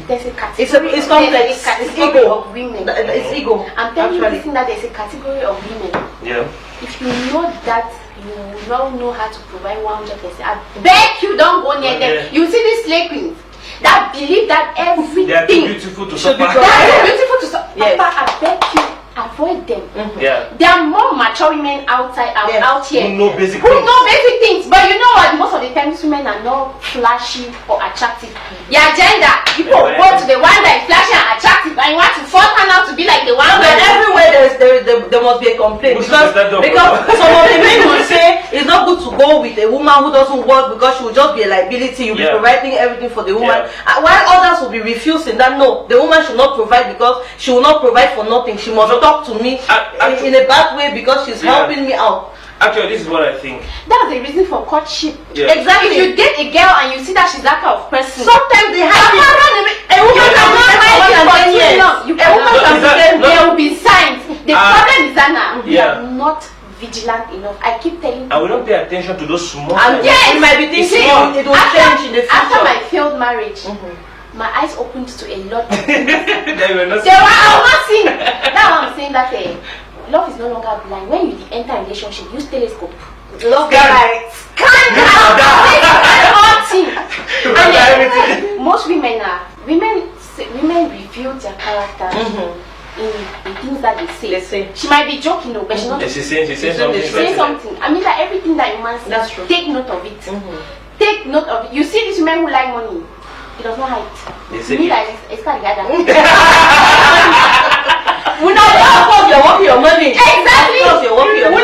there's a category. It's complex. There's a category ego of women. It's ego. I'm telling you actually. this thing, that there's a category of women. Yeah. If you know that you don't know how to provide 100%, I beg you don't go near them. You see these slave queens that believe that everything They are too beautiful to suffer. that is beautiful to suffer. Yes. Papa, I beg you, avoid them. Yeah. There are more mature women out here Who know basic who things. know basic things, but you know what? Most of the time, these women are not flashy or attractive. Their agenda, people go to the one that is flashy and attractive, and you want to force her now to be like the one. But everywhere there must be a complaint, because some of the men will say it's not good to go with a woman who doesn't work because she will just be a liability. You'll be providing everything for the woman, while others will be refusing that no, the woman should not provide because she will not provide for nothing. She must talk to me in a bad way because she's helping me out. Actually, this is what I think. That's the reason for courtship. Yeah. Exactly. If you date a girl and you see that she's that kind of person, Sometimes they have a woman can be there will be signs. The problem is that now we are not vigilant enough. I keep telling you. And we don't pay attention to those small And things. yes, you might be thinking it will change in the future. After my failed marriage, my eyes opened to a lot of things. They were not I was not seeing. Now I'm saying that love is no longer blind. When you enter a relationship, use telescope. Love Scan all things. And most women reveal their character in the things that they say. She might be joking, but she's not. She's saying something. She's saying something. I mean, that everything that a man says, That's true. take note of it. Take note of it. You see these women who like money, it does not hide. Is You it- need that it's kind of Of course, you're working your money. Exactly. Of course, you're working your money.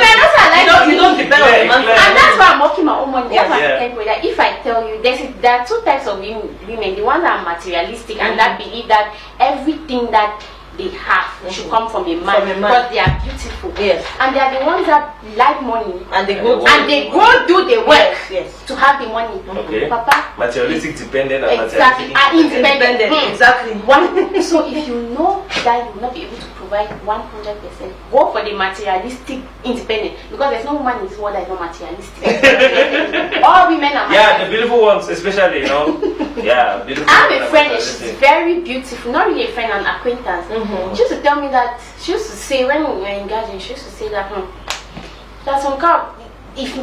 You don't depend on the man. And that's why I'm working my own money. That's why Yeah. I tell you that if I tell you, there are two types of women. The ones that are materialistic and that believe that everything that they have should come from a man because they are beautiful. Yes. And they are the ones that like money And they go do the work Yes. to have the money. Okay. Papa. Materialistic dependent and Exactly. materialistic And independent. Exactly. So if you know that you will not be able to provide 100%, go for the materialistic independent, because there's no woman in this world that is not materialistic. All women are Yeah, materialistic. the beautiful ones, especially, Yeah, beautiful. I have a ones friend are and she's materialistic. very beautiful, not really a friend, an acquaintance. She used to tell me that, she used to say when we were engaging, she used to say that there's some kind of, if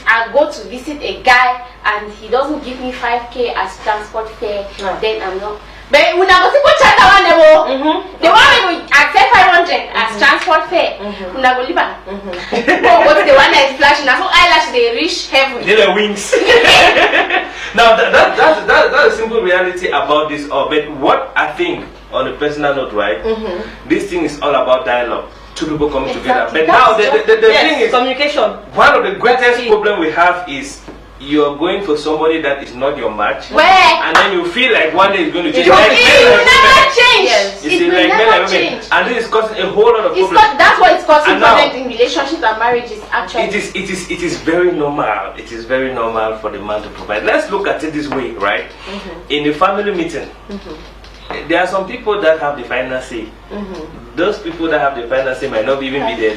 I go to visit a guy and he doesn't give me 5k as transport fare, then I'm not. But when I go to chat one level, the one who accept 500 as transport fare, when I go live but the one that is flashing, that's how eyelash they reach heaven. They're the wings. Now that's a simple reality about this. But what I think, on a personal note, right? This thing is all about dialogue. Two people coming together. But now the thing is, communication. one of the greatest problem we have is you're going for somebody that is not your match. Where? And then you feel like one day it's going to change. It will never change. Yes. You It see, will like men never and women. change. And this is causing a whole lot of It's problems. that's what it's causing And now- problems in relationships and marriages. Actually, It is very normal. It is very normal for the man to provide. Let's look at it this way, right? In a family meeting, there are some people that have the final say. Those people that have the final say might not even be They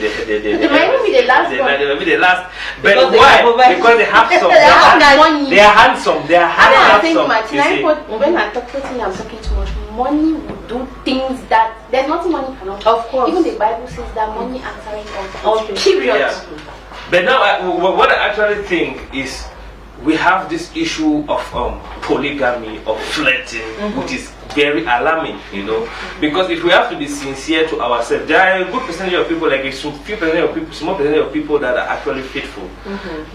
might even be the last They one. might not be the last. But Because they why? have provided. Because they have some. They have money. They are handsome. They are I think handsome. much. You see? When I talk to me, I'm talking too much. Money will do things that there's nothing money cannot do. Of course. Even the Bible says that money answering all Okay. things. Period. Yeah. But now, what I actually think is we have this issue of polygamy, of flirting, which is very alarming, because if we have to be sincere to ourselves, there are a good percentage of people, like a few percentage of people, small percentage of people that are actually faithful,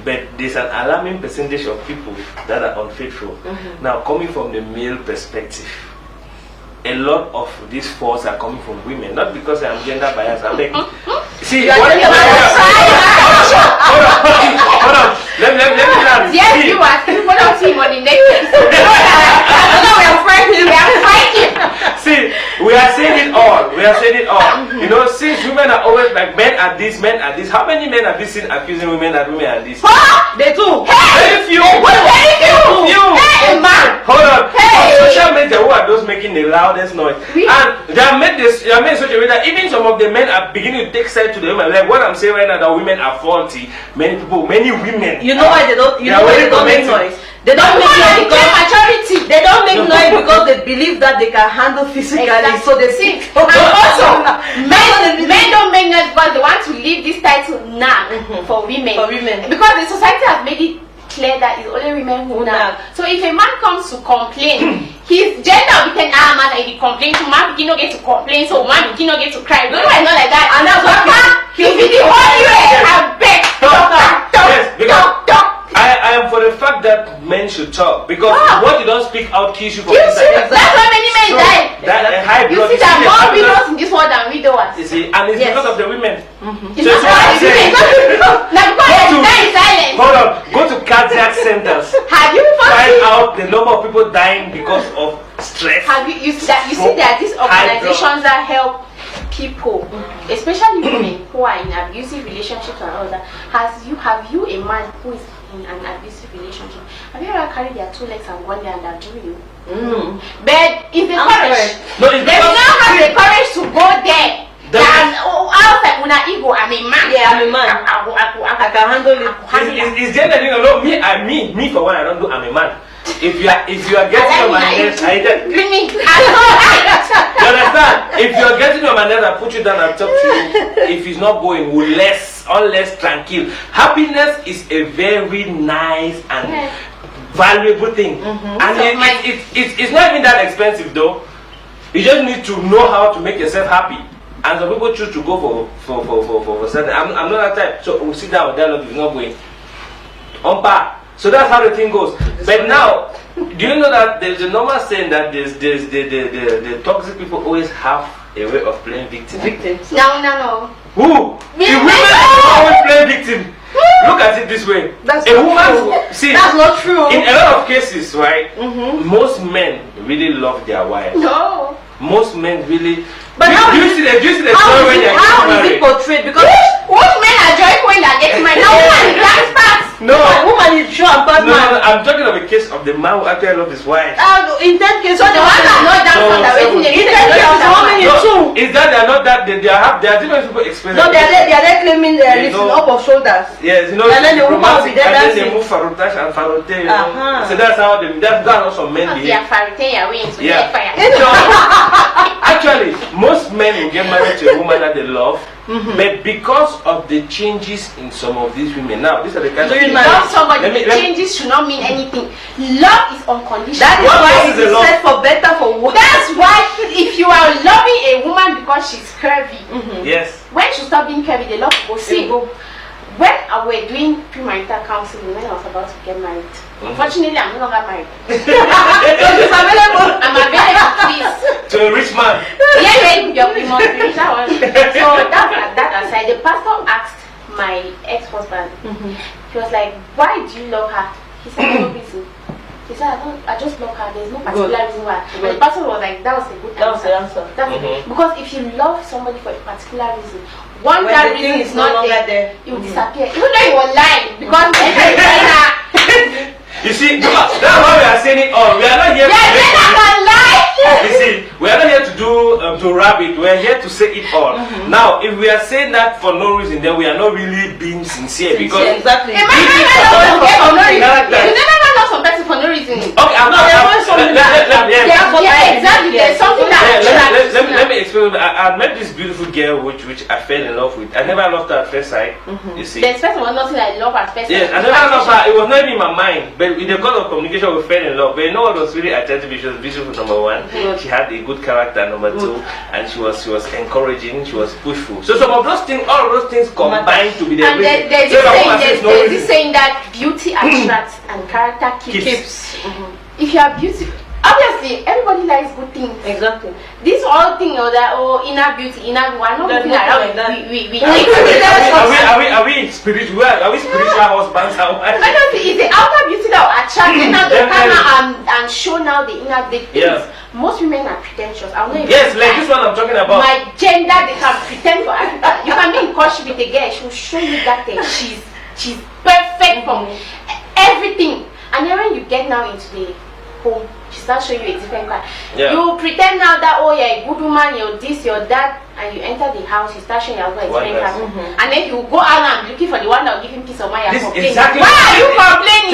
but there's an alarming percentage of people that are unfaithful. Now, coming from the male perspective, a lot of these faults are coming from women, not because I'm gender biased. I'm like, see, hold on. Let me land. Yes, See, you are. People don't see money next episode. We are fighting. See, we are saying it all. We are saying it all. You know, since women are always like men are this, men are this. How many men have you seen accusing women that women are this? They do. Very few. Very few. Hey, man. Hold on. Hey. On social media, who are those making the loudest noise? And they are made this. They are made such a way that even some of the men are beginning to take side to the women. Like what I'm saying right now, that women are faulty. Many people, many women. You know why they don't? You know why they don't make noise? They don't make noise because maturity. they don't make noise because they believe that they can handle physically. Exactly. So they think. And also, men don't make noise because they want to leave this title nag for women. For women. Because the society has made it clear that it's only women who nag. So if a man comes to complain, his gender will be ten man and he complain to man begin not get to complain, so man begin not get to cry. No, it's not like that. And that's what if it is all you have beg. Yes, because I am for the fact that men should talk, because what you don't speak out kills you from inside. That's why many men die. That high You blood. see that more widows in this world than widowers. You see, and it's because of the women. It's not why now because they die in silence. Hold on, go to cardiac centers. Have you Find out the number of people dying because of stress. Have you see that there are these organizations that help people, especially women who are in abusive relationships and all that. Have you a man who is in an abusive relationship? Have you ever carried their 2 legs and gone there and they're doing you? But if the courage, No, they will not have the courage to go there. Outside when I ego, I'm a man. Yeah, I'm a man. I can handle it. Is gender thing alone? Me for one, I don't do. I'm a man. If you are getting on my nerves, I just. You understand? If you are getting on my nerves, I put you down and talk to you. If it's not going, we'll less tranquil. Happiness is a very nice and valuable thing, and it's not even that expensive though. You just need to know how to make yourself happy. And some people choose to go for certain. I'm not that type. So we'll sit down with dialogue if it's not going on par. So that's how the thing goes. But now, do you know that there's a normal saying that the toxic people always have a way of playing victim? Victims. No. Who? The women always play victim. Look at it this way. That's a not woman. true. See, that's not true. In a lot of cases, right? Most men really love their wives. No. Most men really. But do you see the story when they're how getting is married? it portrayed? Because Which men are joyful when they are getting married? Now woman is transparent. No. woman is sure and bad No, man. I'm talking of a case of the man who actually loved his wife. In 10 cases, So the ones that are not dancing, they're waiting. They in 10 need to cases, how many No, two? is that they're not that they are different people expressing. No, they are there claiming they're lifting up of shoulders. Yes, you know. And then the woman will be there and then they dancing. move farotage and farote. You know? So that's how that's how some men They behave. are farting away into Yeah. the fire. So, actually, most men will get married to a woman that they love, but because of the changes in some of these women, now these are the kinds of You things. love somebody, Let me- changes should not mean anything. Love is unconditional. That is What why is it the is law? said for better, for worse. That's why if you are loving a woman because she's curvy, Yes. when she stop being curvy, the love will go see. When I were doing premarital counseling, when I was about to get married, unfortunately I'm no longer married. So it's available. I'm available, please. To a rich man. Yeah, you must be rich, that one. So that aside, the pastor asked my ex-husband. He was like, "Why do you love her?" He said, "No reason." He said, I just love her. There's no particular reason why." And the pastor was like, "That was a good answer." That was the answer. That's because if you love somebody for a particular reason, when When that the reason thing is is no not longer there, it will disappear. Even though you were lying, because You see, that's why we are saying it all. We are not here to lie. You see, we are not here to do to rap it. We are here to say it all. Now, if we are saying that for no reason, then we are not really being sincere because Exactly. You never love some person for no reason. okay, I'm not. Exactly. There's something that Let me explain. I met this beautiful girl which I fell in love with. I never loved her at first sight. You see. There's person was nothing like love at first. Yes, I never loved her. It was not even in my mind. But with the cause of communication, we fell in love. But you know what was really attractive? She was beautiful, number one. She had a good character, number two, and she was encouraging. She was pushful. So some of those things, all of those things combined to be the And reason. there's this saying that beauty attracts and character keeps. If you are beautiful, obviously see, everybody likes good things. Exactly. This whole thing of that, inner beauty, inner, we are not There's looking nothing around. like that. Are we spiritual? Are we spiritual husbands? It's the outer beauty that will attract them now. They come and show now the inner things. Yeah. Most women are pretentious. I'm not even Yes, like this one I'm talking about. My gender, they can pretend for Africa. You can be in courtship with a girl, she will show you that she's perfect from everything. And then when you get now into the home, she starts showing you a different kind. Yeah. You pretend now that, oh, you're a good woman, you're this, you're that, and you enter the house, you start showing your husband a different kind. And then you go out and be looking for the one that will give him peace of mind. This Complaining. exactly. Why are you complaining?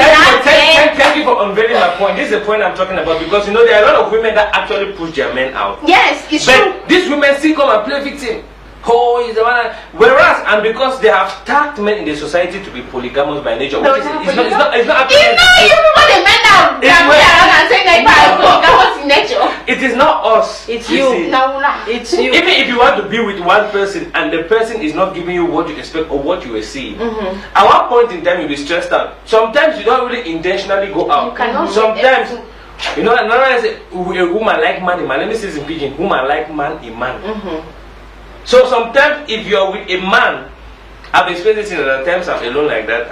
Thank you for unveiling my point. This is the point I'm talking about, because you know there are a lot of women that actually push their men out. Yes, it's But true. these women still come and play victim. Oh, he's the one. Whereas, and because they have tagged men in the society to be polygamous by nature, No, which it's is not it's not It's not even what the men that It's go where- around and say that polygamous in nature. It is not us. It's you you. see. No. It's you. Even if you want to be with one person and the person is not giving you what you expect or what you were seeing, at one point in time you'll be stressed out. Sometimes you don't really intentionally go out. You cannot get Sometimes, everything. you know, another one is a woman like man in man. Let me say this in pidgin. Woman like man in man. So sometimes if you're with a man, I've experienced it at times I'm alone like that.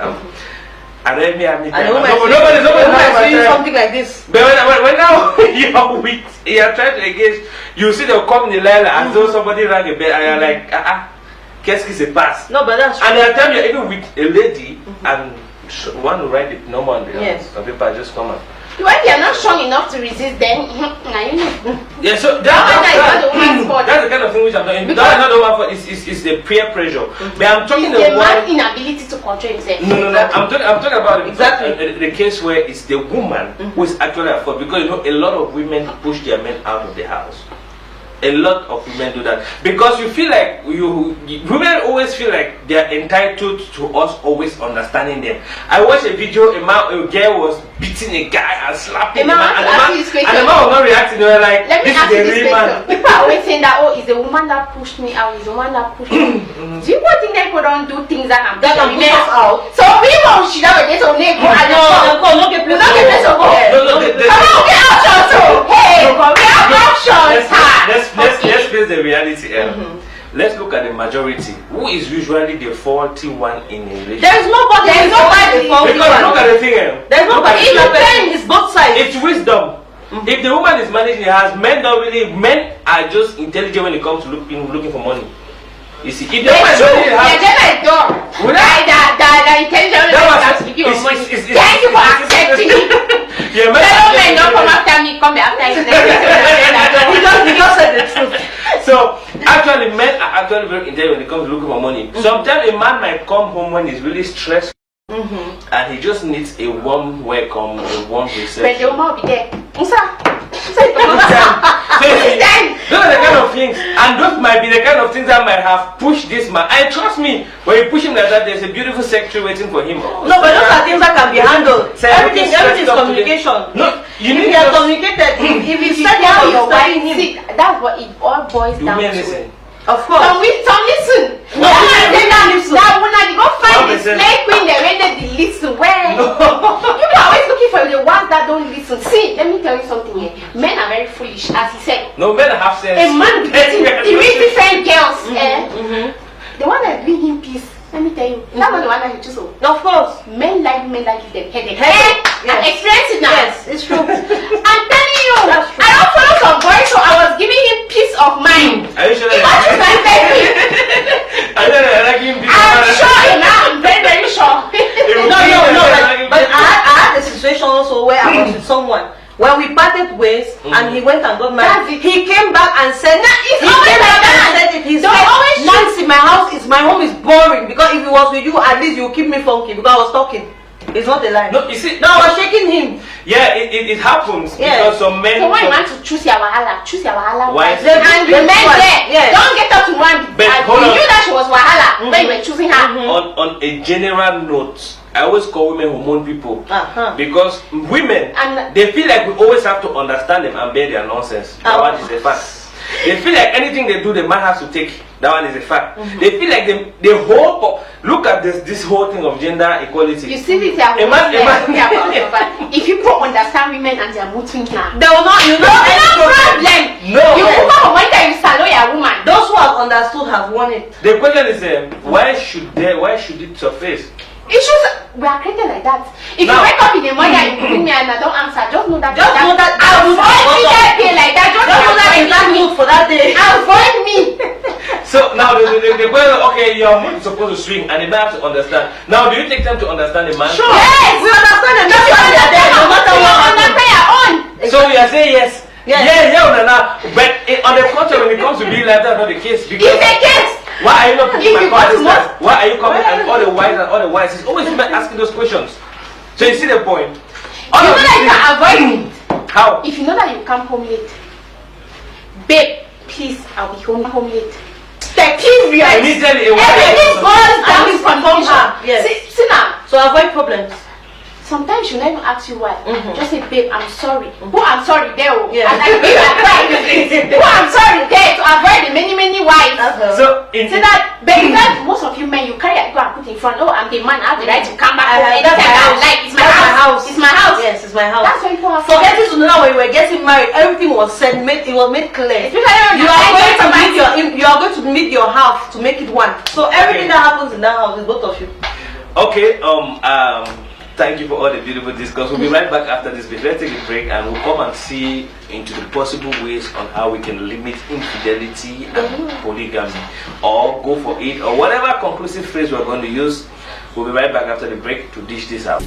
And let me have me time. Nobody's doing something like this. But when now you're trying to engage, you see they'll come in the line as though somebody rang a bell and you're like, qu'est-ce qui se passe? No, but that's true. And at the time you're even with a lady and one will write the number on the paper, just come out. When they are not strong enough to resist, then now you know. Yeah, so That's the woman's fault. that's the kind of thing which I'm talking about. That's not the one for it's the peer pressure. But I'm talking It's the about man's inability to control himself. no. I'm talking about Exactly. the case where it's the woman who is actually at fault, because you know a lot of women push their men out of the house. A lot of women do that because you feel like women always feel like they're entitled to us always understanding them. I watched a video, a girl was beating a guy and slapping the man, and the man was not reacting. They were like, let me this ask is you the this real question. man. People are always saying that, oh, it's the woman that pushed me out, it's the one that pushed me. Do you think they could don't do things that can push us out? So we won't should have a day to make go and No, get place to go. Come on, we have options. Hey, we have options. Let's face the reality. Let's look at the majority. Who is usually the faulty one in a relationship? There's nobody. Because look at the thing. There's nobody. It's both sides. It's wisdom. If the woman is managing the house, men are just intelligent when it comes to looking for money. You see, if the woman is managing the house, thank you for accepting me. Fellow men don't come after me, come after you. He just said the truth. So actually, men are actually very intelligent when it comes to looking for money. Sometimes a man might come home when he's really stressed, and he just needs a warm welcome, a warm reception. But the woman will be there. So those are the kind of things, and those might be the kind of things that might have pushed this man. And trust me, when you push him like that, there's a beautiful secretary waiting for him. No, but those are things that can be handled. Everything is communication. No, you If need you are to communicated, if you You said tell how your you're wife, studying him, see, that's what it all boils do down men to. listen. of course. Some listen. No, listen. That when I go find the 100%. slave queen, they ready to listen. Where you are always looking for the ones that don't listen. See, let me tell you something here. Men are very foolish, as he said. No, men have sense. A man with different girls. The one that bring him peace. Let me tell you, that's not the one that he choose. Of course. Men like them headache. Headache, I'm yes. experiencing it now. Yes, it's true. I'm telling you, That's true. I don't follow some boys, so I was giving him peace of mind. Are you sure If I choose my baby, I'm sure, I'm very, very sure. No. But I had a situation also where I was with someone. When we parted ways and he went and got married, he came back and said, It's he always came like back and that. said it. He Don't said, always Nancy, my home is boring, because if it was with you, at least you keep me funky, because I was talking. It's not a lie. No, you see, No, I was shaking him. yeah, it happens Yeah. because some men. So when you want to choose your wahala, Why? And the men there, Yes. don't get up to one. But And hold you on. knew that she was wahala when you were choosing her. On a general note, I always call women hormone people because women And- they feel like we always have to understand them and bear their nonsense. That one is a fact. They feel like anything they do, the man has to take. That one is a fact. They feel like the whole look at this whole thing of gender equality. You see this here. If people understand women and their mood swings now, They will not. You know, no problem. No. You will when you salute your woman. those who have understood have won it. The question is, why should it surface? Issues we are created like that. If Now, you wake up in the morning and you bring me and I don't answer, just know that. Just know that I will every day like that. Just know that in that mood for that day. avoid me. So now the question, okay, your mood is supposed to swing, and the man has to understand. Now, do you take time to understand the man? Sure. Yes. We understand them. That's why they're there. No matter what happens. Understand your own. So you are saying yes. Yes. But on the contrary, when it comes to being like that, not the case. Because It's a case. why are you not putting If my you want to questions? Why are you coming and all the wise? It's always men asking those questions. So you see the point. All You of know these that you things- can avoid it. How? If you know that you come home late, babe, please, I'll be home late. Period. Immediately, Everything goes down Always from inform confusion. her. Yes. See now. So avoid problems. Sometimes she'll not even ask you why. Mhm. Just say, babe, I'm sorry. Who I'm sorry there? Yeah. And I give advice. Who I'm sorry there to avoid the many whys. So in See that, babe, that most of you men, you carry a go and put in front. Oh, I'm the man. I have the right to come back home That's my anytime I house. like. It's my That's my house. house. It's my house. Yes, it's my house. That's why people are Forgetting to know that when we were getting married, everything was said, it was made clear. Especially when You you're are going to married. meet you are going to meet your half to make it one. So everything that happens in that house is both of you. okay, thank you for all the beautiful discourse. We'll be right back after this bit. Let's take a break and we'll come and see into the possible ways on how we can limit infidelity and polygamy, or go for it, or whatever conclusive phrase we're going to use. We'll be right back after the break to dish this out.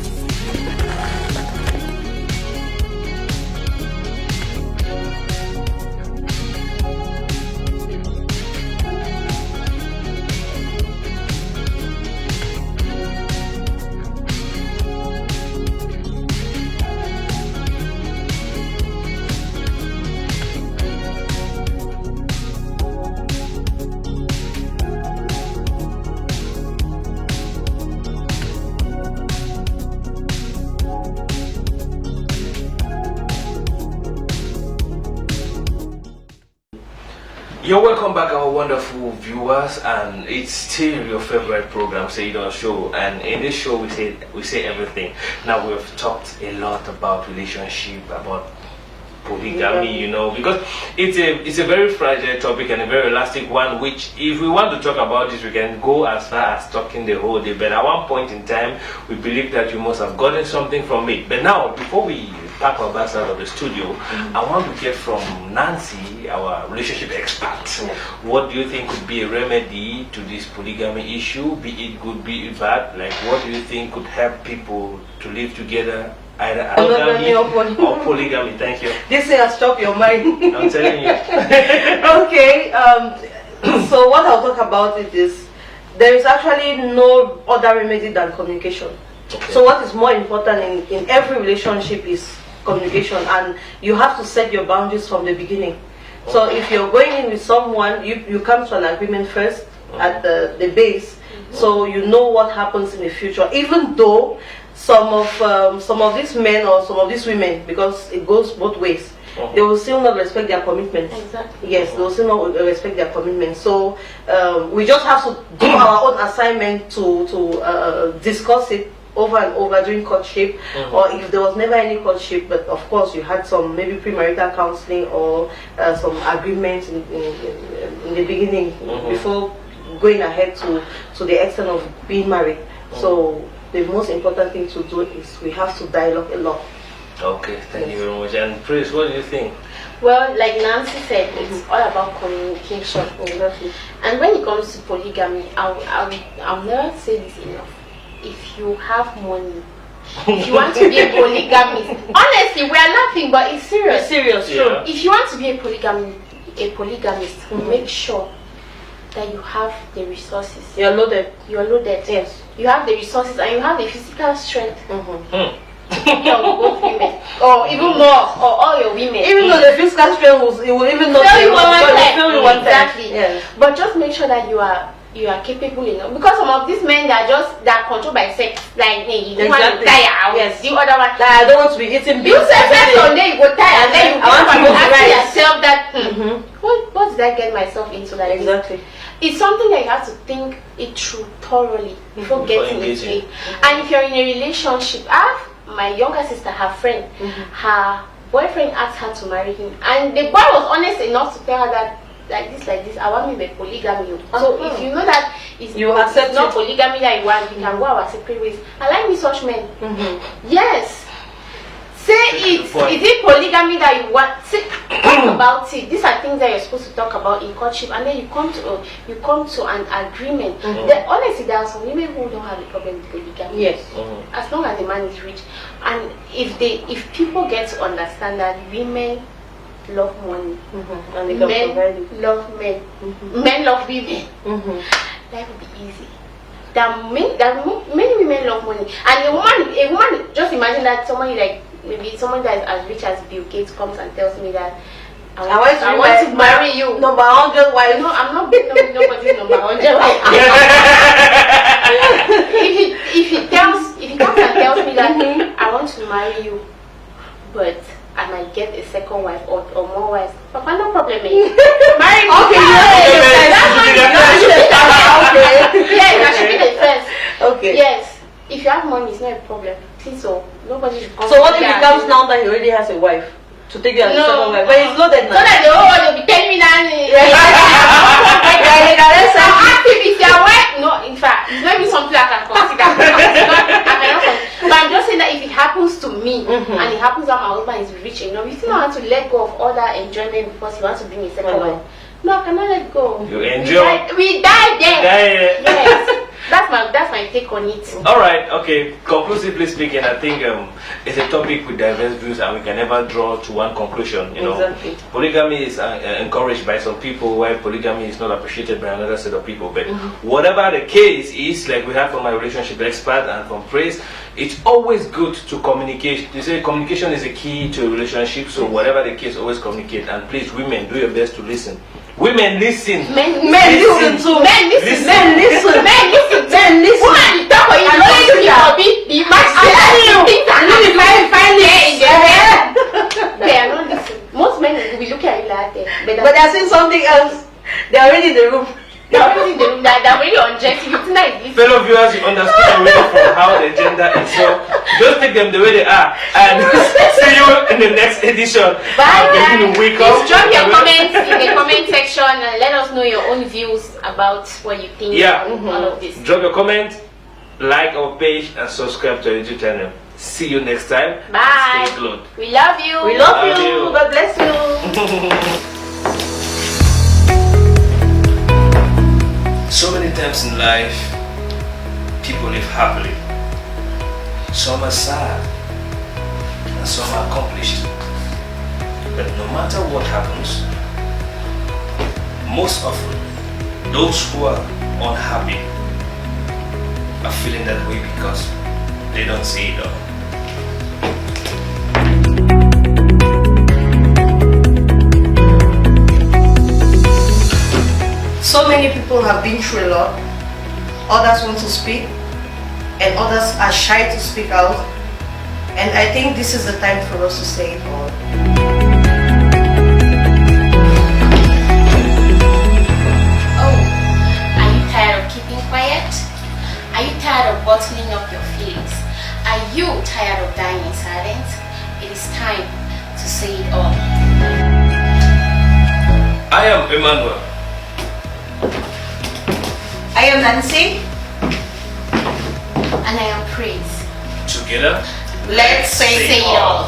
You're welcome back, our wonderful viewers, and it's still your favorite program, Say It All Show. And in this show, we say everything. Now we've talked a lot about relationship, about polygamy, you know, because it's a very fragile topic and a very elastic one. Which, if we want to talk about this, we can go as far as talking the whole day. But at one point in time, we believe that you must have gotten something from it. But now, before we pack our bags out of the studio, I want to get from Nancy, our relationship expert, what do you think could be a remedy to this polygamy issue? Be it good, be it bad. Like, what do you think could help people to live together, either monogamy or polygamy? Thank you. This thing has stopped your mind. I'm telling you. Okay. So what I'll talk about it is there is actually no other remedy than communication. Okay. So what is more important in every relationship is communication, and you have to set your boundaries from the beginning. So if you're going in with someone, you come to an agreement first at the base, so you know what happens in the future. Even though some of these men or some of these women, because it goes both ways, they will still not respect their commitments. Exactly. Yes, they will still not respect their commitments. So we just have to do our own assignment to discuss it over and over during courtship, or if there was never any courtship, but of course you had some maybe premarital counseling or some agreements in the beginning before going ahead to the extent of being married. So the most important thing to do is we have to dialogue a lot. Okay, thank you very much. And Praise, what do you think? Well, like Nancy said, it's all about communication. Exactly. And when it comes to polygamy, I'll never say this enough. If you have money, if you want to be a polygamist, honestly, we are laughing, but it's serious. It's serious, Yeah. true. If you want to be a polygamist, make sure that you have the resources. You're loaded. You're loaded. Yes. You have the resources and you have the physical strength Hmm. of both women, or even more, or all your women. Even though the physical strength it will even not Feel you one time. feel you one time. Exactly. Yes. But just make sure that you are you are capable enough, because some of these men that are controlled by sex, like hey, you want to tire, I will do other one. That I don't want to be eating. You say first Sunday you go tire, and then you want to ask yourself that what did I get myself into? Like exactly. It's something that you have to think it through thoroughly before getting into it. And if you're in a relationship, my younger sister, her friend, her boyfriend asked her to marry him, and the boy was honest enough to tell her that like this, I want me with polygamy. So if you know that it's not polygamy that you want, you can go our separate ways. I like me such men. Yes. Say it. Is it polygamy that you want? Talk about it. These are things that you're supposed to talk about in courtship, and then you come to an agreement. Honestly, there are some women who don't have a problem with polygamy. Yes. As long as the man is rich, and if people get to understand that women love money, and they men love men, men love women, life will be easy. Many women love money, and a woman. Just imagine that somebody like maybe someone that is as rich as Bill Gates comes and tells me that I want to marry you. Number 100 wife. No, I'm not nobody's number 100 wife. if he comes and tells me that I want to marry you, but I might get a second wife or more wives, Papa, no problem. Marry me. Okay, yeah, that should be the first. Okay. Yes. If you have money, it's not a problem. Please, so nobody should come. So what if it comes now that he already has a wife to take you as a second wife? But he's loaded now. So that the whole world will be telling me that. If their wife, no, in fact, it's not even something I can consider. But I'm just saying that if it happens to me and it happens that my husband is rich enough, you still don't have to let go of all that enjoyment because he wants to bring a second wife. No, I cannot let go. You enjoy. We die there. Yes. That's my take on it. All right. Okay. Conclusively speaking, I think it's a topic with diverse views, and we can never draw to one conclusion. You know, exactly. Polygamy is encouraged by some people, while polygamy is not appreciated by another set of people. But whatever the case is, like we have from my relationship expert and from Praise, it's always good to communicate. They say communication is a key to a relationship. So whatever the case, always communicate. And please, women, do your best to listen. Women listen. Men listen too. Men listen. Men listen. Men listen. Men listen. Woman, you talk for you. You know you for be the match. Things are not in their head. They are not listening. Most men will be looking at you like that. But they're saying something else. They're already in the room. They're already in the room. They're already undressed. Tonight, fellow viewers, you understand already from how the gender is. So just take them the way they are. And see you in the next edition. Bye. Please drop your comments in the comment section and let us know your own views about what you think of all of this. Drop your comment, like our page, and subscribe to our YouTube channel. See you next time. Bye. Stay glued. We love you. We love you. God bless you. So many times in life, people live happily. Some are sad, and some are accomplished. But no matter what happens, most often, those who are unhappy are feeling that way because they don't see it all. So many people have been through a lot. Others want to speak, and others are shy to speak out. And I think this is the time for us to say it all. Oh, are you tired of keeping quiet? Are you tired of bottling up your feelings? Are you tired of dying in silence? It is time to say it all. I am Emmanuel. I am Nancy. And I am Praise. Together, Let's say Say it all.